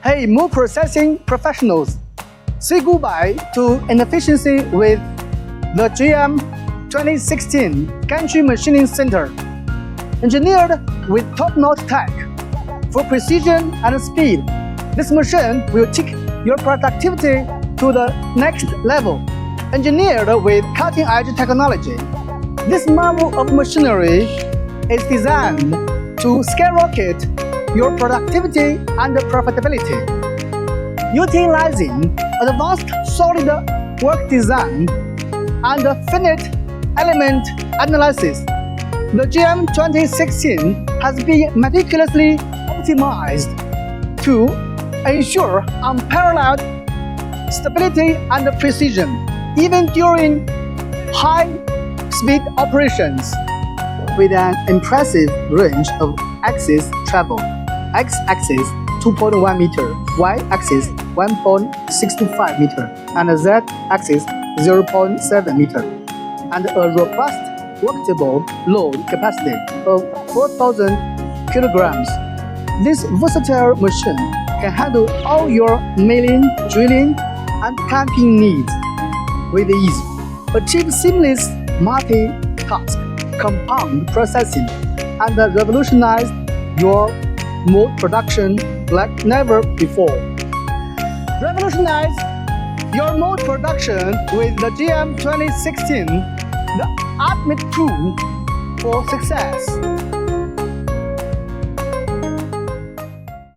Hey, mold processing professionals, say goodbye to inefficiency with the GM-2016 Gantry Machining Center. Engineered with top-notch tech for precision and speed, this machine will take your productivity to the next level. Engineered with cutting-edge technology, this marvel of machinery is designed to skyrocket your productivity and profitability. Utilizing advanced solid work design and finite element analysis, the GM-2016 has been meticulously optimized to ensure unparalleled stability and precision, even during high-speed operations. With an impressive range of axis travel, x-axis 2.1 meter, y-axis 1.65 meter, and z-axis 0.7 meter, and a robust workable load capacity of 4,000 kilograms. This versatile machine can handle all your milling, drilling, and clamping needs with ease. Achieve seamless multi-task compound processing and revolutionize your mold production like never before. Revolutionize your mold production with the GM-2016, the ultimate tool for success.